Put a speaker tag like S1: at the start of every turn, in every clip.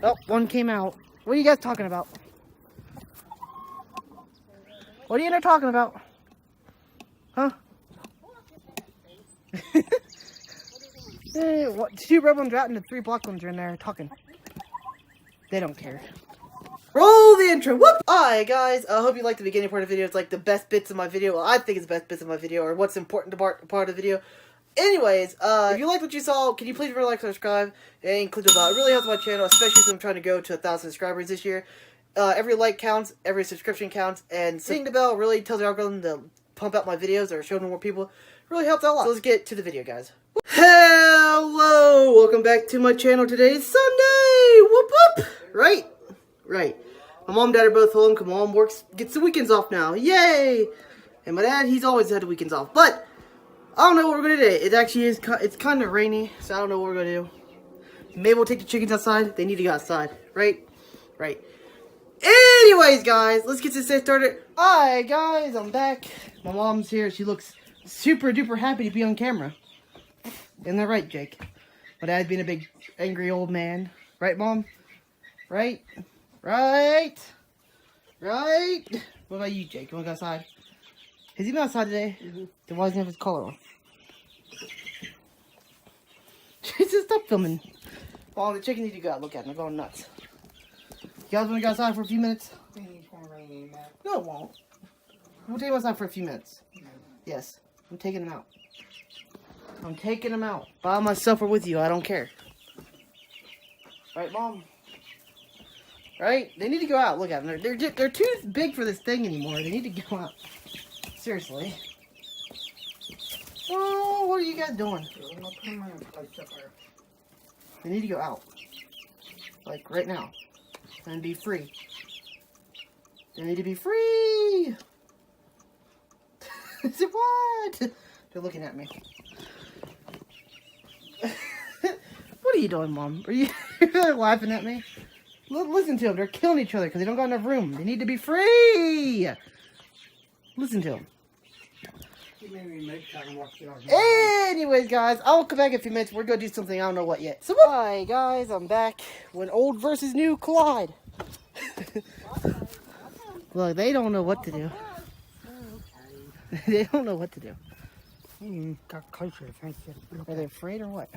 S1: Oh, one came out. What are you guys talking about? What are you talking about? Huh? What? 2 red ones are out and the 3 black ones are in there talking. They don't care. Roll the intro. Whoop! Alright guys, I hope you liked the beginning part of the video. It's like the best bits of my video. Well, I think it's the best bits of my video, or what's important part of the video. Anyways, if you liked what you saw, can you please remember to like, subscribe, and click the bell. It really helps my channel, especially since I'm trying to go to 1,000 subscribers this year. Every like counts, every subscription counts, and hitting the bell really tells the algorithm to pump out my videos or show them more people. It really helps out a lot. So let's get to the video, guys. Hello! Welcome back to my channel. Today is Sunday! Whoop whoop! Right? Right. My mom and dad are both home. My mom gets the weekends off now. Yay! And my dad, he's always had the weekends off. But I don't know what we're going to do today. It actually is, it's kind of rainy, so I don't know what we're going to do. Maybe we'll take the chickens outside. They need to go outside. Right? Right. Anyways, guys, let's get this day started. Alright, guys, I'm back. My mom's here. She looks super duper happy to be on camera. Isn't that right, Jake? My dad's being a big angry old man. Right, Mom? Right? Right? Right? What about you, Jake? You want to go outside? Has he been outside today? Mm-hmm. Then why doesn't he have his collar on? Jesus, stop filming. Oh, the chicken need to go out. Look at him. They're going nuts. You guys want to go outside for a few minutes? No, it won't. We'll take him outside for a few minutes. No. Yes. I'm taking him out. I'm taking him out. By myself or with you. I don't care. Right, Mom? Right? They need to go out. Look at them. They're too big for this thing anymore. They need to go out. Seriously. Oh, what are you guys doing? They need to go out. Like, right now. And be free. They need to be free! What? They're looking at me. What are you doing, Mom? Are you laughing at me? Listen to them. They're killing each other because they don't got enough room. They need to be free! Listen to them. Anyways, guys, I'll come back in a few minutes. We're going to do something. I don't know what yet. So, hi, guys. I'm back when old versus new collide. Look, they don't know what to do. They don't know what to do.
S2: Got closer.
S1: Are they afraid or what?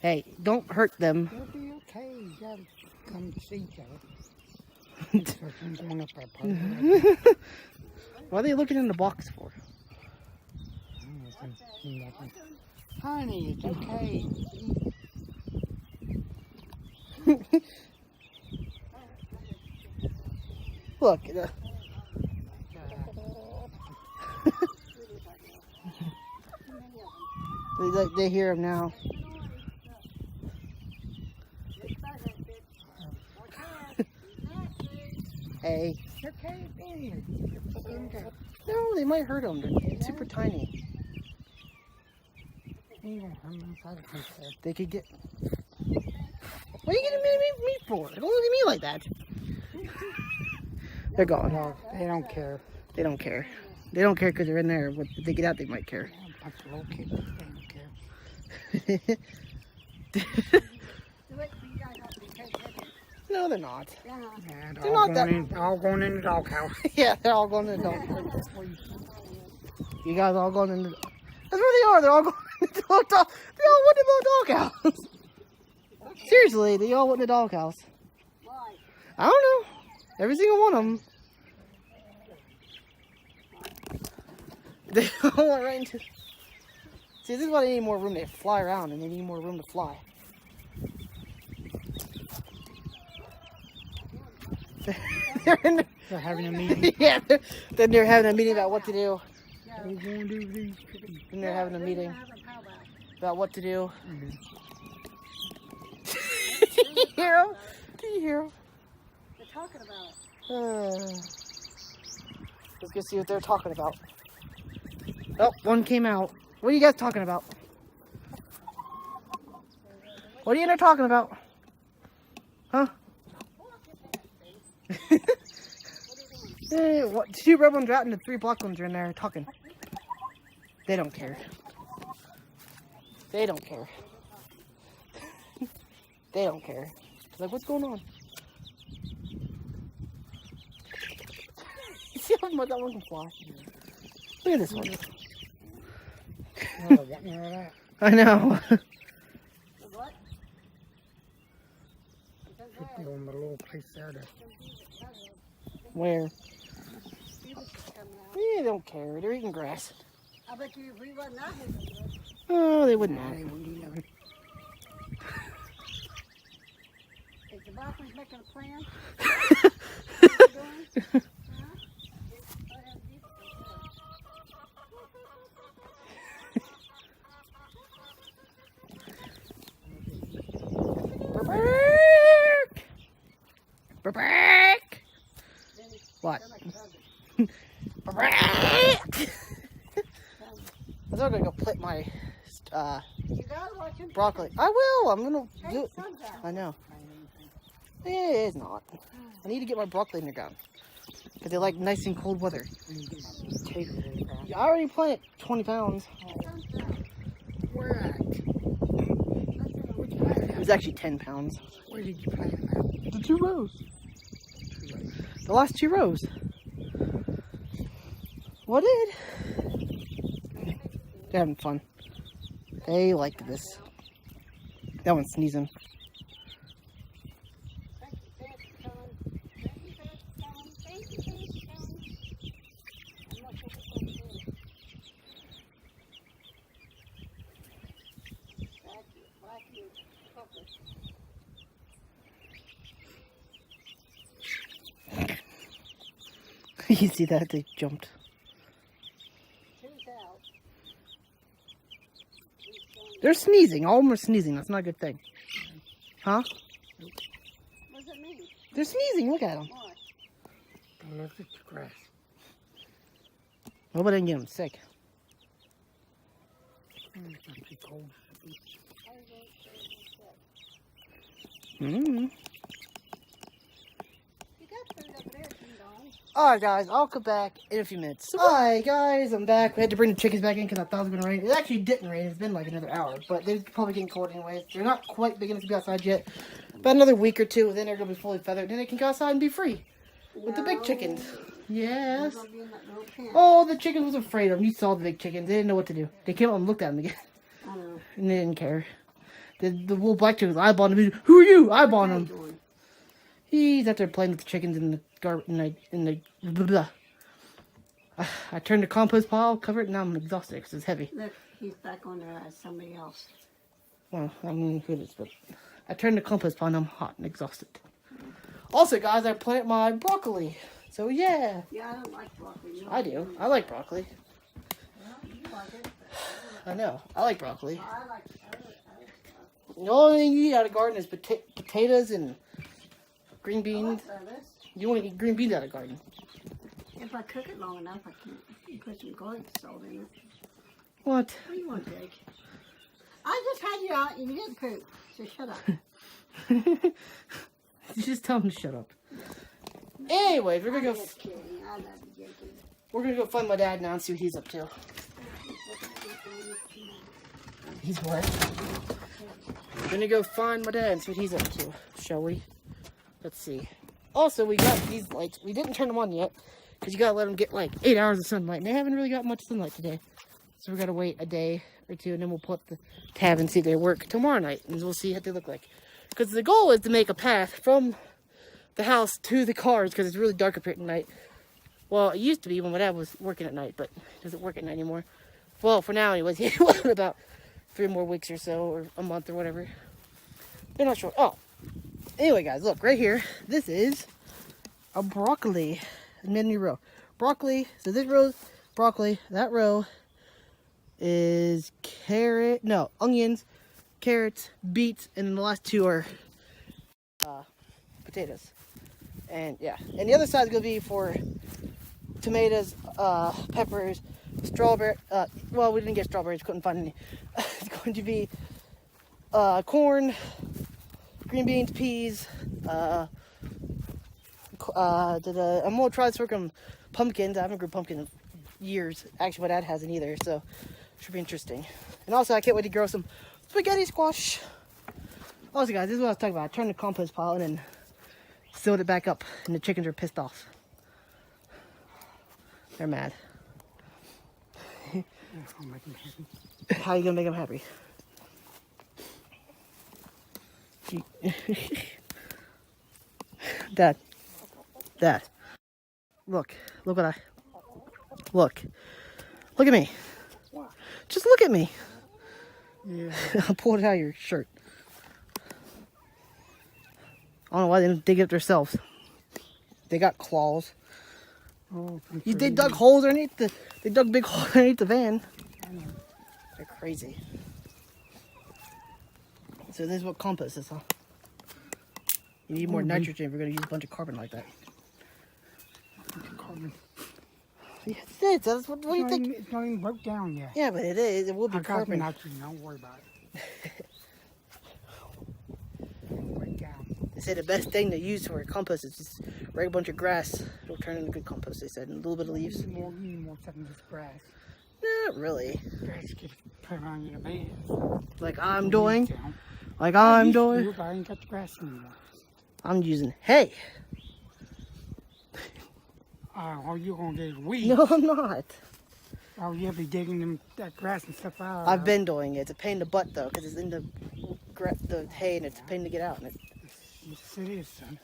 S1: Hey, don't hurt them.
S2: They'll be okay. You gotta come to see each other.
S1: Why are they looking in the box for?
S2: Honey, it's okay.
S1: Look. They hear him now. Hey. No, they might hurt him. They're super tiny. They could get... What are you getting me for? Don't look at me like that. They're gone.
S2: No, they don't care.
S1: They don't care. They don't care because they're in there. But if they get out, they might care.
S2: They don't care.
S1: No, they're not.
S2: Yeah,
S1: they're not that.
S2: All going in the doghouse.
S1: Yeah, they're all going in the doghouse. You guys all going in the... That's where they are. They're all going in the doghouse. They all went in the doghouse. Seriously, they all went in the doghouse.
S3: Why?
S1: I don't know. Every single one of them. They all went right into... See, this is why they need more room. They fly around and they need more room to fly.
S2: They're having a meeting.
S1: Yeah, then they're having a meeting about what to do.
S2: What are we going to do with these chickens?
S1: Then they're having a meeting about what to do. Do you hear them? Do you hear them?
S3: They're talking about it.
S1: Let's go see what they're talking about. Oh, one came out. What are you guys talking about? What are you talking about? Huh? What? 2 red ones are out and the 3 black ones are in there talking. They don't care. They don't care. They don't care. Like, what's going on? You see how much that one can fly? Look at this one.
S2: Oh, what, you know that?
S1: I know.
S3: The what?
S2: Should be on the little place there.
S1: Where?
S3: Puberty's coming out.
S1: Yeah, they don't care. They're eating grass.
S3: I bet you if we wasn't out here, they would.
S1: Oh, they wouldn't.
S2: They wouldn't do nothing.
S3: Is the broccolis making a plan? What you doing? Huh? I have deep
S1: What?
S3: control.
S1: I was gonna go plant my
S3: You gotta watch him.
S1: broccoli. I will. I'm gonna
S3: Hey,
S1: do it.
S3: sun's out.
S1: I know. It's not. I need to get my broccoli in the ground because they like nice and cold weather.
S2: Potatoes in the ground.
S1: I already planted 20 pounds.
S3: Sun's out.
S2: Where at? Where'd you plant
S1: It
S2: it
S1: was actually 10 pounds.
S2: at? Where did you plant it at?
S1: The 2 rows. The last 2 rows. What did? They're having fun. They like this. That one's sneezing.
S3: Thank you, Fancy Tom. Thank you, Fancy Tom. Thank you, Fancy Tom. I'm not sure what I'm doing. Thank you. Black you. Focus.
S1: You see that? They jumped.
S3: Two's out. He's showing-
S1: They're sneezing. All of them are sneezing. That's not a good thing. Huh?
S3: What does it mean?
S1: They're sneezing. Look at them.
S3: Why?
S2: Don't look at the grass.
S1: Hope I didn't get them sick.
S2: It's not too cold.
S3: How are you going to say
S1: Mm-hmm.
S3: You got food over there, Ding Dong.
S1: Alright guys, I'll come back in a few minutes. Alright guys, I'm back. We had to bring the chickens back in because I thought it was going to rain. It actually didn't rain. It's been like another hour. But they're probably getting cold anyways. They're not quite big enough to be outside yet. About another week or two, then they're going to be fully feathered. Then they can go outside and be free. With the big chickens.
S3: They're
S1: Yes.
S3: going to be in that little pen.
S1: Oh, the chickens was afraid of them. You saw the big chickens. They didn't know what to do. They came out and looked at them again.
S3: I know.
S1: And they didn't care. The little black chicken was eyeballing him. Who are you? Eyeballing
S3: What are you
S1: him.
S3: doing?
S1: He's out there playing with the chickens in the garden. In the blah, blah. I turned the compost pile, covered it, and now I'm exhausted because it's heavy.
S3: Look, he's back on there as somebody else.
S1: Well, I mean, who it is, but I turned the compost pile and I'm hot and exhausted. Also, guys, I planted my broccoli. So, yeah.
S3: Yeah, I don't like broccoli. You
S1: I do. I like broccoli.
S3: Well, you like it.
S1: I know. I like broccoli.
S3: I like
S1: The only thing you eat out of garden is potatoes and green
S3: I
S1: beans.
S3: like lettuce.
S1: You want to eat green beans out of garden.
S3: If I cook it long enough, I can put some garlic salt in it.
S1: What?
S3: What do you want, Jake? I just had you out and you didn't poop, so shut up.
S1: You just tell him to shut up. Anyways, we're gonna
S3: I'm
S1: go.
S3: just kidding. I love you, Jake.
S1: We're gonna go find my dad now and see what he's up to. He's what? We're gonna go find my dad and see what he's up to, shall we? Let's see. Also, we got these lights. We didn't turn them on yet because you gotta let them get like 8 hours of sunlight. And they haven't really got much sunlight today, so we gotta wait a day or two, and then we'll put the tab and see if they work tomorrow night, and we'll see what they look like. Because the goal is to make a path from the house to the cars because it's really dark up here at night. Well, it used to be when my dad was working at night, but it doesn't work at night anymore. Well, for now, anyways. He will in about 3 more weeks or so, or a month or whatever. They're not sure. Oh, anyway, guys, look right here. This is a broccoli menu row. Broccoli. So this row's broccoli. That row is onions, carrots, beets, and then the last 2 are potatoes. And yeah, and the other side is gonna be for tomatoes, peppers, strawberry. Well, we didn't get strawberries. Couldn't find any. It's going to be corn, green beans, peas. I'm gonna try to work on pumpkins. I haven't grown pumpkin in years. Actually, my dad hasn't either, so should be interesting. And also, I can't wait to grow some spaghetti squash. Also, guys, this is what I was talking about. I turned the compost pile and then sealed it back up, and the chickens are pissed off. They're mad.
S2: I'll make them happy.
S1: How are you gonna make them happy? Dad. Dad. Look what look at me. Just look at me.
S2: Yeah.
S1: I'll pull it out of your shirt. I don't know why they didn't dig it themselves. They got claws.
S2: Oh,
S1: They dug holes underneath they dug big holes underneath the van. They're crazy. So this is what compost is, huh? You need more nitrogen if you're gonna use a bunch of carbon like that.
S2: Carbon.
S1: Yes, it is. That's what do you think?
S2: It's not even broke down yet.
S1: Yeah, but it is. It will be
S2: I got
S1: carbon.
S2: nitrogen. Don't worry about it. Break down.
S1: They say the best thing to use for compost is just rake a bunch of grass. It'll turn into good compost, they said, and a little bit of leaves.
S2: You need more stuff than just grass.
S1: Not really.
S2: Grass gets put around your van.
S1: Like I'm doing.
S2: Down.
S1: Like
S2: I
S1: I'm
S2: used to,
S1: doing.
S2: but I ain't got the grass anymore.
S1: I'm using hay.
S2: All you're gonna get is weeds.
S1: No, I'm not.
S2: Oh, you'll be digging that grass and stuff out.
S1: I've been doing it. It's a pain in the butt though, because it's in the hay and it's a pain to get out. And
S2: Yes, it is, son.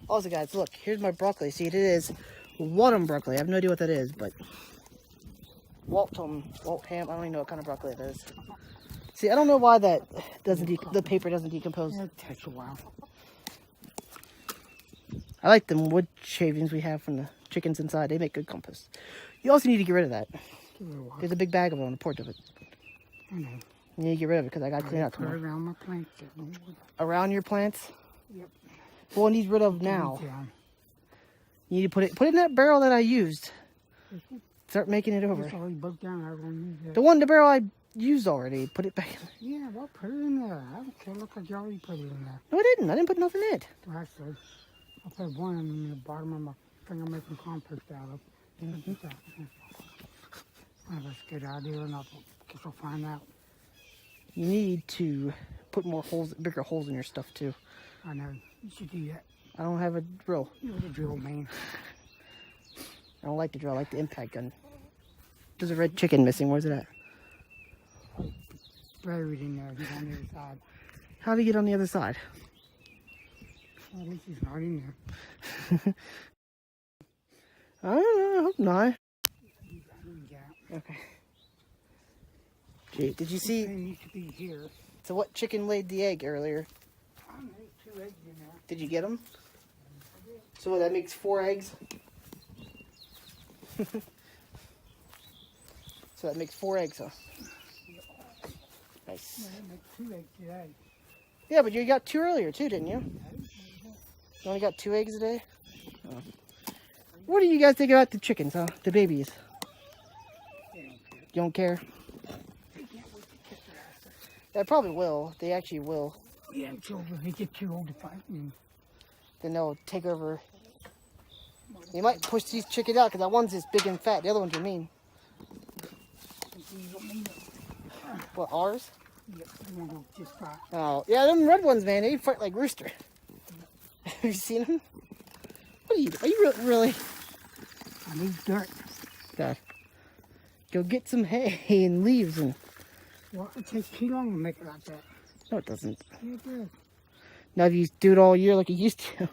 S1: Also, guys, look. Here's my broccoli. See, it is Waltham broccoli. I have no idea what that is, but Waltham. I don't even know what kind of broccoli it is. See, I don't know why that doesn't the paper doesn't decompose.
S2: It takes a while.
S1: I like them wood shavings we have from the chickens inside. They make good compost. You also need to get rid of that.
S2: Give it a while.
S1: There's a big bag of it on the porch of it.
S2: I know.
S1: You need to get rid of it because I got to clean out
S2: Put it
S1: tomorrow.
S2: around my plants. Don't worry.
S1: Around your plants?
S2: Yep.
S1: Well, it needs rid of now.
S2: Down.
S1: You need to put it in that barrel that I used. Start making it over.
S2: It's already broke down. I don't use it.
S1: The barrel I used already. Put it back in.
S2: Yeah, well, put it in there. I don't care. Look like you already put it in there.
S1: No, I didn't. I didn't put nothing in it.
S2: Well, actually, I put one in the bottom of my thing I'm making compost out of. Well, that's a good idea or not. Guess I'll find out.
S1: You need to put more holes, bigger holes in your stuff too.
S2: I know. You should do that.
S1: I don't have a drill.
S2: You're the drill man.
S1: I don't like the drill. I like the impact gun. There's a red chicken missing. Where's it at?
S2: Buried in there. He's on the other side.
S1: How did he get on the other side?
S2: Well, at least he's not in there.
S1: I don't know. I hope not.
S2: Yeah.
S1: Okay. Gee, did you see?
S2: They need to be here.
S1: So what chicken laid the egg earlier?
S2: I made 2 eggs in there.
S1: Did you get them? So what, that makes 4 eggs? So that makes 4 eggs, huh? Nice.
S2: I made 2 eggs today.
S1: Yeah, but you got 2 earlier too, didn't you? You only got 2 eggs a day? Oh. What do you guys think about the chickens, huh? The babies? You don't care? They probably will. They actually will.
S2: Yeah, until they get too old to fight. And
S1: Then they'll take over. You might push these chickens out because that one's just big and fat. The other ones are mean. What, ours?
S2: yep, they won't go just fight.
S1: Oh, yeah, them red ones, man, they fight like rooster. Have you seen them? What are you really?
S2: I need dirt.
S1: God. Go get some hay and leaves and...
S2: Well, it takes too long to make it like that.
S1: No, it doesn't.
S2: Yeah, it does.
S1: Now if you do it all year like you used to,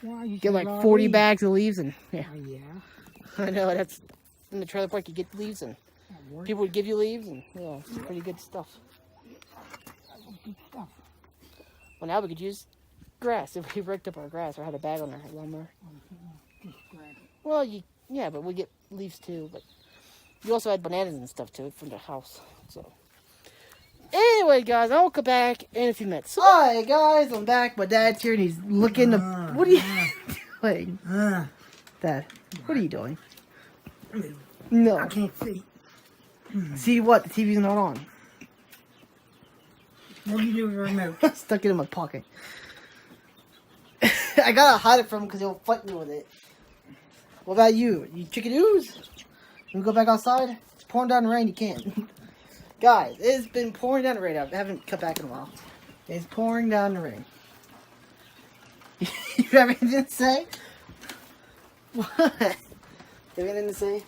S2: Well, you
S1: get
S2: get
S1: like
S2: a lot of
S1: 40
S2: leaves.
S1: bags of leaves and... Yeah,
S2: Oh, yeah.
S1: I know, that's... In the trailer park, you get leaves and
S2: That works.
S1: people would give you leaves and, yeah, it's pretty good stuff.
S2: Good stuff.
S1: Well, now we could use grass. If we raked up our grass or had a bag on our lawnmower.
S2: Just grass.
S1: Well, yeah, but we get leaves too. But you also had bananas and stuff too from the house. So anyway, guys, I'll come back in a few minutes. Hi, guys, I'm back. My dad's here and he's looking. What are you doing, Dad? What are you doing?
S2: I
S1: No.
S2: can't see.
S1: See what? The TV's not on.
S2: What do you do with the remote?
S1: Stuck it in my pocket. I gotta hide it from him because he'll fight me with it. What about you? You chicken-oos? You go back outside? It's pouring down the rain, you can't. Guys, it's been pouring down the rain. I haven't cut back in a while. It's pouring down the rain. You have anything to say? What? You have anything to say?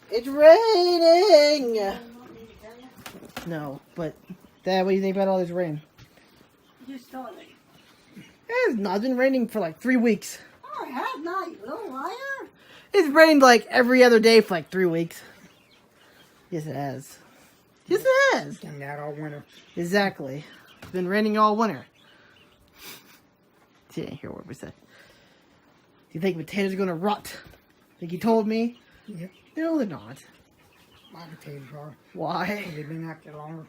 S1: It's raining! No, but Dad, what do you think about all this rain?
S3: You started.
S1: It's not been raining for like 3 weeks.
S3: Oh, I have not, you little liar.
S1: It's rained like every other day for like 3 weeks. Yes, it has. Yes, it has.
S2: Done that all winter.
S1: Exactly. It's been raining all winter. She didn't hear what we said. Do you think potatoes are going to rot? Think you told me?
S2: Yep.
S1: No, they're not.
S2: My potatoes are.
S1: Why?
S2: They've been out there longer.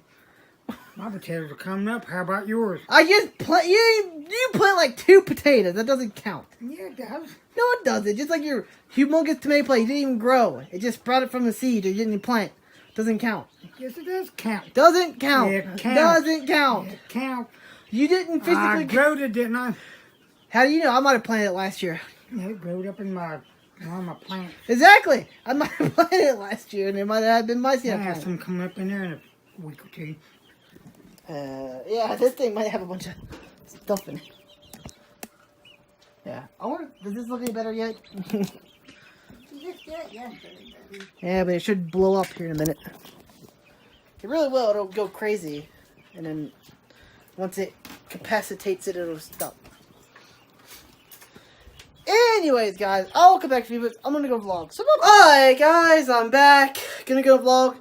S2: My potatoes are coming up. How about yours?
S1: I just plant. You plant like 2 potatoes. That doesn't count.
S2: Yeah, it does.
S1: No, it doesn't. Just like your humongous tomato plant, you didn't even grow. It just sprouted from the seed. You didn't plant. Doesn't count.
S2: Yes, it does count.
S1: Doesn't count.
S2: It counts.
S1: Doesn't count.
S2: It counts.
S1: You didn't
S2: I
S1: physically.
S2: growed it, didn't I?
S1: How do you know? I might have planted it last year.
S2: It growed up in one of my plants.
S1: Exactly. I might have planted it last year, and it might have been my seed.
S2: I
S1: I
S2: have
S1: planted.
S2: some coming up in there in a week or two.
S1: Yeah, this thing might have a bunch of stuff in it. Yeah. I wonder, does this look any better yet?
S3: You just did it yesterday, baby.
S1: Yeah, but it should blow up here in a minute. It really will. It'll go crazy. And then once it capacitates it, it'll stop. Anyways, guys, I'll come back to you, but I'm gonna go vlog. So, alright, guys, I'm back. Gonna go vlog.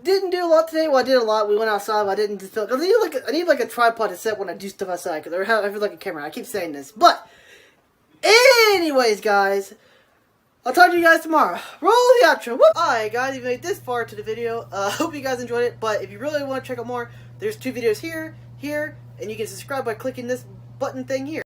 S1: Didn't do a lot today. Well, I did a lot. We went outside, but I didn't just feel. Cause I need like a tripod to set when I do stuff outside. Cause I feel like a camera. I keep saying this, but anyways, guys, I'll talk to you guys tomorrow. Roll the outro. Alright, guys, if you made this far to the video, hope you guys enjoyed it. But if you really want to check out more, there's 2 videos here, and you can subscribe by clicking this button thing here.